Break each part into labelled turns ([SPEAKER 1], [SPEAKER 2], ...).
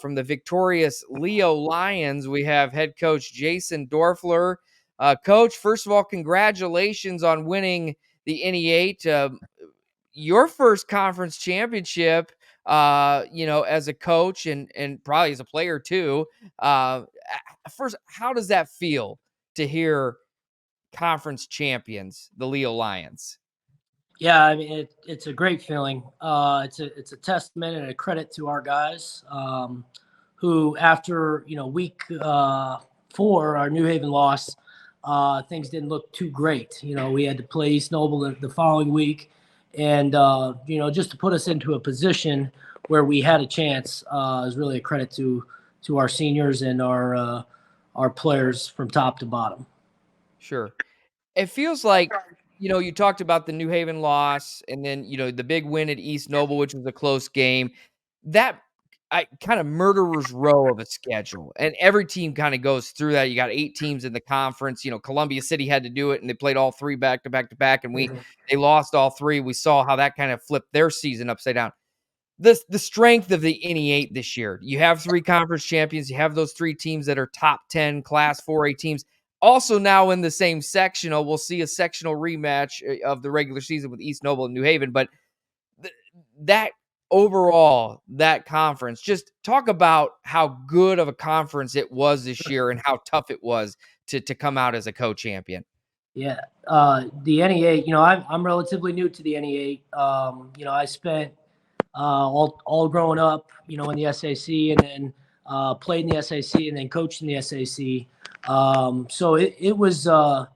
[SPEAKER 1] from the victorious Leo Lions, we have head coach Jason Doerffler. Coach, first of all, congratulations on winning the NE8. Your first conference championship, as a coach and probably as a player too. First, how does that feel to hear conference champions, the Leo Lions?
[SPEAKER 2] Yeah, I mean it's a great feeling. It's a testament and a credit to our guys who, after week 4, our New Haven loss, things didn't look too great. We had to play East Noble the following week, and just to put us into a position where we had a chance is really a credit to our seniors and our players from top to bottom.
[SPEAKER 1] Sure. It feels like, you talked about the New Haven loss and then, the big win at East Noble, which was a close game. That kind of murderer's row of a schedule. And every team kind of goes through that. You got 8 teams in the conference. Columbia City had to do it, and they played all 3 back to back to back, and they lost all 3. We saw how that kind of flipped their season upside down. The strength of the NE8 this year. You have 3 conference champions. You have those 3 teams that are top 10 Class 4A teams. Also now in the same sectional, we'll see a sectional rematch of the regular season with East Noble and New Haven. But that overall, that conference, just talk about how good of a conference it was this year and how tough it was to come out as a co-champion.
[SPEAKER 2] Yeah, the NE8, I'm relatively new to the NE8. I spent all growing up, in the SAC, and then played in the SAC, and then coached in the SAC. So it was, I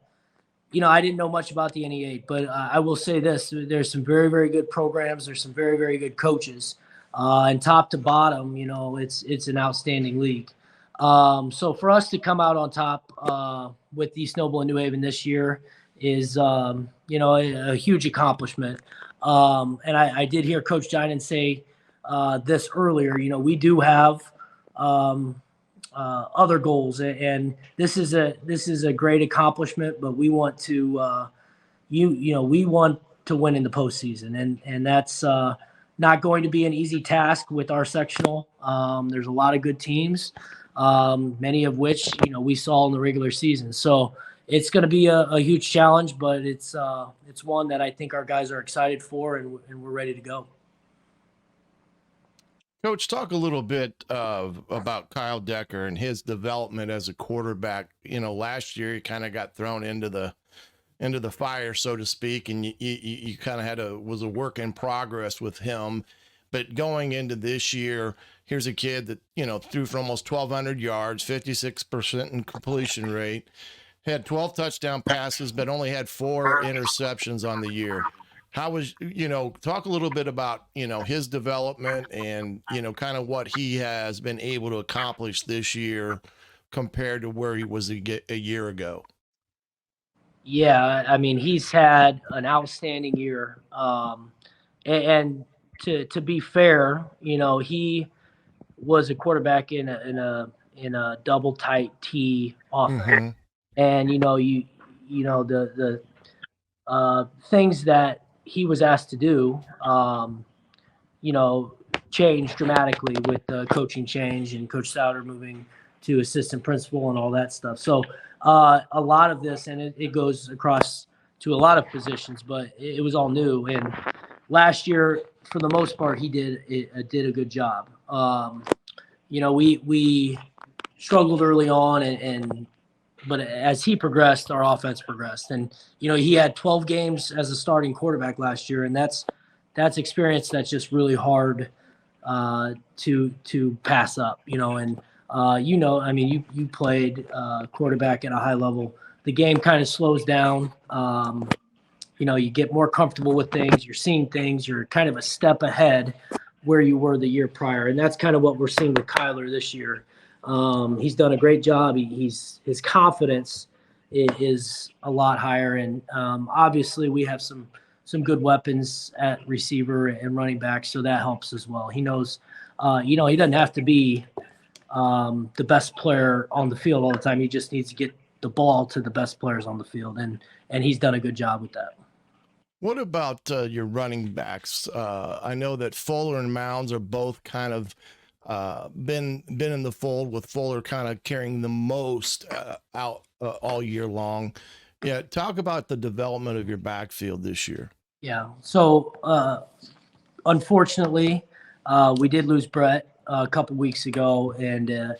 [SPEAKER 2] didn't know much about the NE8, but I will say this: there's some very, very good programs. There's some very, very good coaches, and top to bottom, it's an outstanding league. So for us to come out on top with East Noble and New Haven this year is, a huge accomplishment. And I did hear Coach Dinan say this earlier. We do have other goals, and this is a great accomplishment. But we want to, we want to win in the postseason, and that's not going to be an easy task with our sectional. There's a lot of good teams, many of which we saw in the regular season. So it's going to be a huge challenge, but it's one that I think our guys are excited for, and we're ready to go.
[SPEAKER 3] Coach, talk a little bit about Kyle Decker and his development as a quarterback. Last year he kind of got thrown into the fire, so to speak, and you kind of was a work in progress with him. But going into this year, here's a kid that threw for almost 1,200 yards, 56% in completion rate, had 12 touchdown passes, but only had 4 interceptions on the year. How was, talk a little bit about, his development and, kind of what he has been able to accomplish this year compared to where he was a year ago.
[SPEAKER 2] Yeah, I mean, he's had an outstanding year. And to be fair, he was a quarterback in a double tight T offense. Mm-hmm. And, the things that he was asked to do, changed dramatically with the coaching change and Coach Souter moving to assistant principal and all that stuff. So a lot of this, and it goes across to a lot of positions, but it was all new. And last year, for the most part, he did a good job. We struggled early on, but as he progressed, our offense progressed. And, he had 12 games as a starting quarterback last year, and that's experience that's just really hard to pass up, and you played quarterback at a high level. The game kind of slows down. You get more comfortable with things. You're seeing things. You're kind of a step ahead where you were the year prior, and that's kind of what we're seeing with Kyler this year. He's done a great job. His confidence is a lot higher, and obviously we have some good weapons at receiver and running back, so that helps as well. He knows, he doesn't have to be the best player on the field all the time. He just needs to get the ball to the best players on the field, and he's done a good job with that.
[SPEAKER 3] What about your running backs? I know that Fuller and Mounds are both kind of been in the fold, with Fuller kind of carrying the most out all year long. Yeah, talk about the development of your backfield this year.
[SPEAKER 2] Yeah. So unfortunately, we did lose Brett a couple weeks ago, and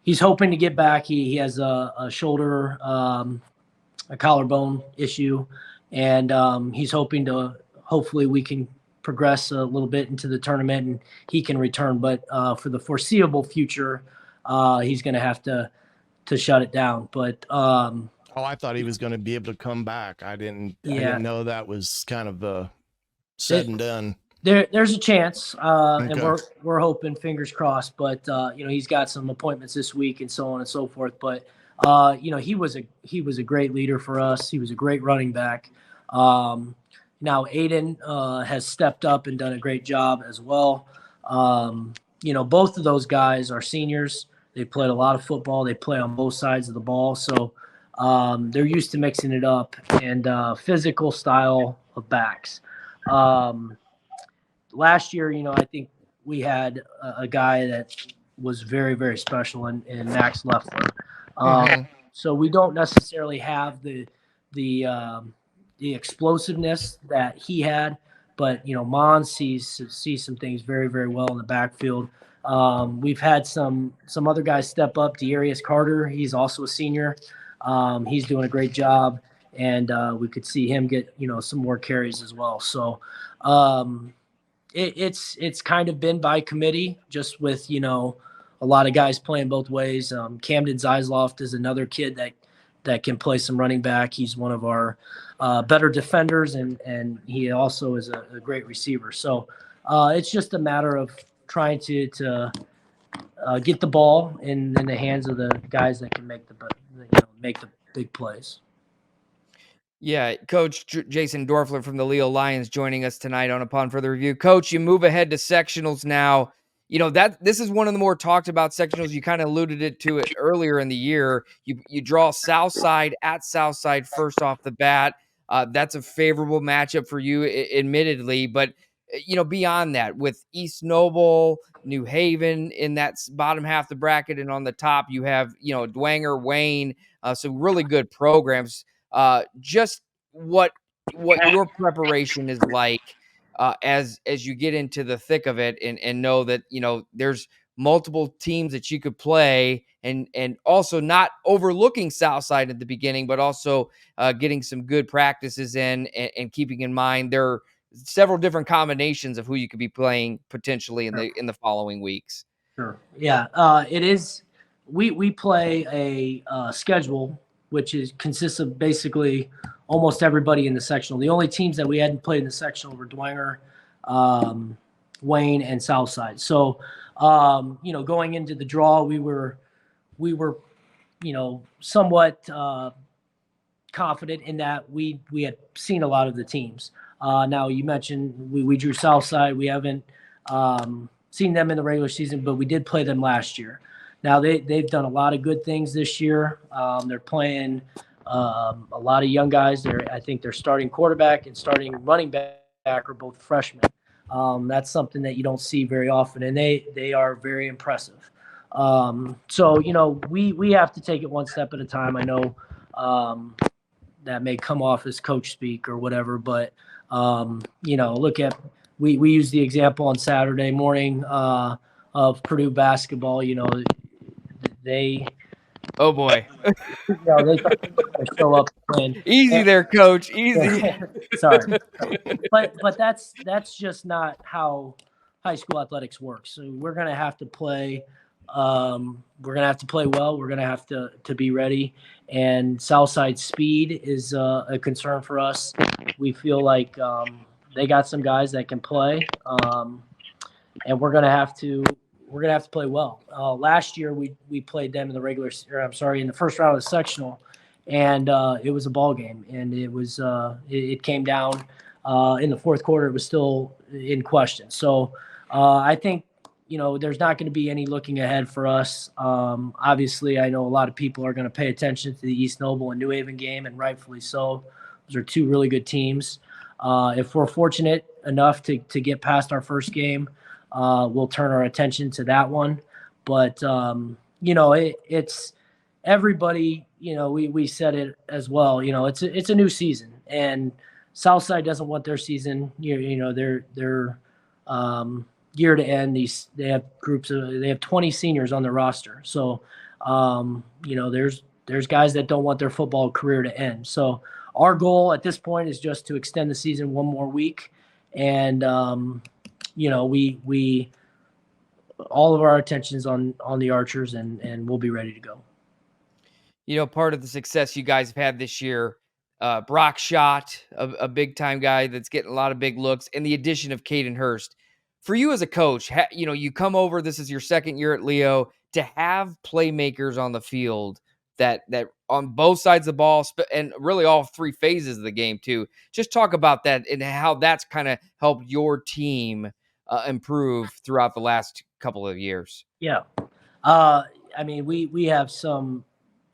[SPEAKER 2] he's hoping to get back. He has a shoulder, a collarbone issue, and he's hoping to hopefully we can progress a little bit into the tournament and he can return. But for the foreseeable future, he's going to have to shut it down. But
[SPEAKER 3] oh, I thought he was going to be able to come back. I didn't know that was kind of said and done.
[SPEAKER 2] There's a chance,
[SPEAKER 3] Okay.
[SPEAKER 2] and we're hoping, fingers crossed. But he's got some appointments this week and so on and so forth. But he was a great leader for us. He was a great running back. Now Aiden has stepped up and done a great job as well. Both of those guys are seniors. They played a lot of football. They play on both sides of the ball, so they're used to mixing it up and physical style of backs. Last year, I think we had a guy that was very, very special in Max Doerffler. So we don't necessarily have the explosiveness that he had, but Mon sees some things very, very well in the backfield. We've had some other guys step up. Dearius Carter, he's also a senior. He's doing a great job, and we could see him get some more carries as well. So it's kind of been by committee, just with a lot of guys playing both ways. Camden Zeisloft is another kid that can play some running back. He's one of our better defenders, and he also is a great receiver. So it's just a matter of trying to get the ball in the hands of the guys that can make the big plays.
[SPEAKER 1] Yeah, Coach Jason Doerffler from the Leo Lions joining us tonight on Upon Further Review. Coach, you move ahead to sectionals now. This is one of the more talked about sectionals. You kind of alluded to it earlier in the year. You draw Southside at Southside first off the bat. That's a favorable matchup for you, admittedly. But beyond that, with East Noble, New Haven in that bottom half of the bracket, and on the top you have Dwenger, Wayne. So really good programs. Just what your preparation is like as you get into the thick of it, and know that there's multiple teams that you could play, and also not overlooking Southside at the beginning, but also getting some good practices in, and keeping in mind there are several different combinations of who you could be playing potentially in the following weeks.
[SPEAKER 2] Sure. Yeah. It is. We play a schedule which consists of basically almost everybody in the sectional. The only teams that we hadn't played in the sectional were Dwenger, Wayne, and Southside. So, going into the draw, we were somewhat confident in that we had seen a lot of the teams. Now, you mentioned we drew Southside. We haven't seen them in the regular season, but we did play them last year. Now they've done a lot of good things this year. They're playing a lot of young guys. I think their starting quarterback and starting running back are both freshmen. That's something that you don't see very often, and they are very impressive. So we have to take it one step at a time. I know that may come off as coach speak or whatever, but look at we use the example on Saturday morning of Purdue basketball. They
[SPEAKER 1] Oh boy.
[SPEAKER 2] they show up and
[SPEAKER 1] Easy there, Coach. Easy.
[SPEAKER 2] Sorry. But that's just not how high school athletics works. So we're gonna have to play. We're gonna have to play well. We're gonna have to be ready. And Southside speed is a concern for us. We feel like they got some guys that can play, and we're gonna have to play well. Last year we played them in the first round of the sectional, and it was a ball game, and it came down in the fourth quarter. It was still in question. So I think there's not going to be any looking ahead for us. Obviously, I know a lot of people are going to pay attention to the East Noble and New Haven game, and rightfully so. Those are two really good teams. If we're fortunate enough to get past our first game, we'll turn our attention to that one. But it's everybody. We said it as well. It's a new season, and Southside doesn't want their season. Their year to end. They have they have 20 seniors on their roster. So there's guys that don't want their football career to end. So our goal at this point is just to extend the season one more week, and we all of our attention is on the Archers, and we'll be ready to go.
[SPEAKER 1] Part of the success you guys have had this year, Brock Schott, a big time guy that's getting a lot of big looks, and the addition of Caden Hurst. For you as a coach, you come over, this is your second year at Leo, to have playmakers on the field that on both sides of the ball, and really all three phases of the game too. Just talk about that and how that's kind of helped your team improve throughout the last couple of years.
[SPEAKER 2] Yeah. We have some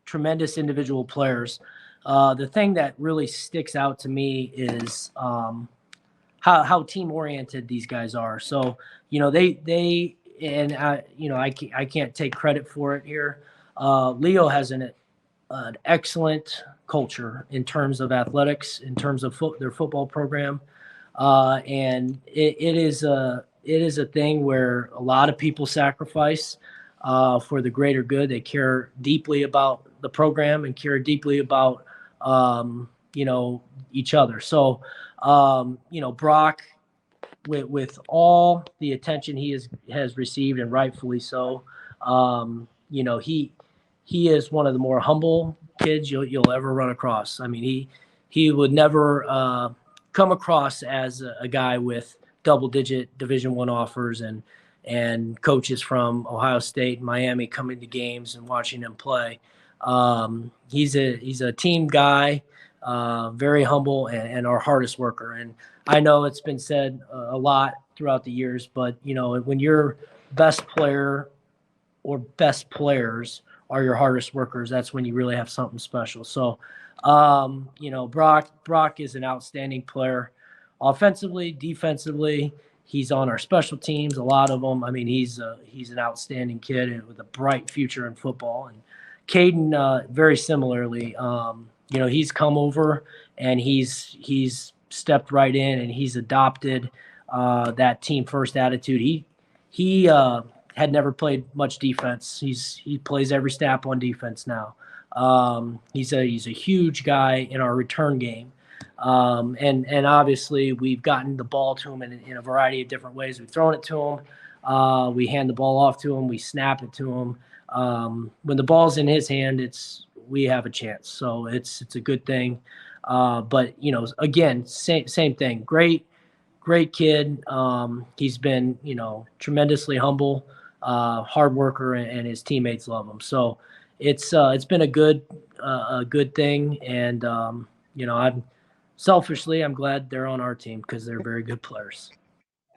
[SPEAKER 2] tremendous individual players. The thing that really sticks out to me is how team oriented these guys are. So they and I can't take credit for it here. Leo has an excellent culture in terms of athletics, in terms of their football program, and it is a thing where a lot of people sacrifice for the greater good. They care deeply about the program and care deeply about each other. So Brock, with all the attention he has received, and rightfully so, he is one of the more humble kids you'll ever run across. I mean, he would never come across as a guy with double-digit Division I offers and coaches from Ohio State and Miami coming to games and watching him play. He's a team guy, very humble, and our hardest worker. And I know it's been said a lot throughout the years, but when your best player or best players are your hardest workers, that's when you really have something special. So, Brock is an outstanding player, offensively, defensively. He's on our special teams, a lot of them. I mean, he's an outstanding kid with a bright future in football. And Caden, very similarly, he's come over and he's stepped right in, and he's adopted that team first attitude. He had never played much defense. He plays every snap on defense now. He's a huge guy in our return game. And obviously we've gotten the ball to him in a variety of different ways. We've thrown it to him. We hand the ball off to him. We snap it to him. When the ball's in his hand, we have a chance. So it's a good thing. But again, same thing. Great kid. He's been, tremendously humble, hard worker, and his teammates love him. So it's been a good thing. And, I'm glad they're on our team because they're very good players.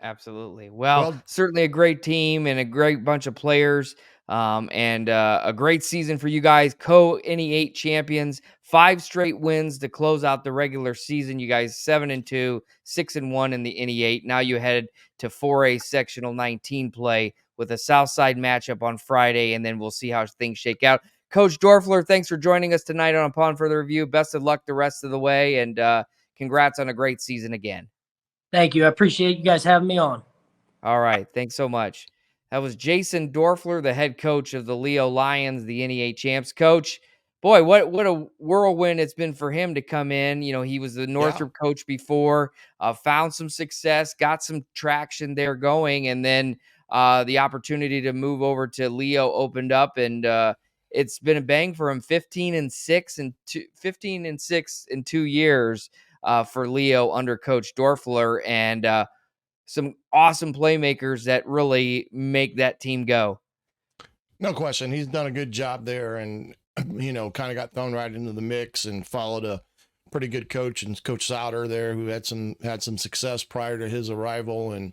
[SPEAKER 1] Absolutely. Well, certainly a great team and a great bunch of players, and a great season for you guys. NE8 champions, 5 straight wins to close out the regular season. You guys 7-2, 6-1 in the NE8. Now you head to 4A sectional 19 play with a Southside matchup on Friday, and then we'll see how things shake out. Coach Doerffler, thanks for joining us tonight on Upon Further Review. Best of luck the rest of the way, and congrats on a great season again.
[SPEAKER 2] Thank you. I appreciate you guys having me on.
[SPEAKER 1] All right. Thanks so much. That was Jason Doerffler, the head coach of the Leo Lions, the NE8 champs. Coach, boy, what a whirlwind it's been for him to come in. He was the Northrop coach before, found some success, got some traction there going, and then the opportunity to move over to Leo opened up, and it's been a bang for him. 15-6 in 2 years for Leo under Coach Doerffler, and some awesome playmakers that really make that team go.
[SPEAKER 3] No question. He's done a good job there, and, kind of got thrown right into the mix and followed a pretty good coach, and Coach Sauter there, who had some success prior to his arrival. And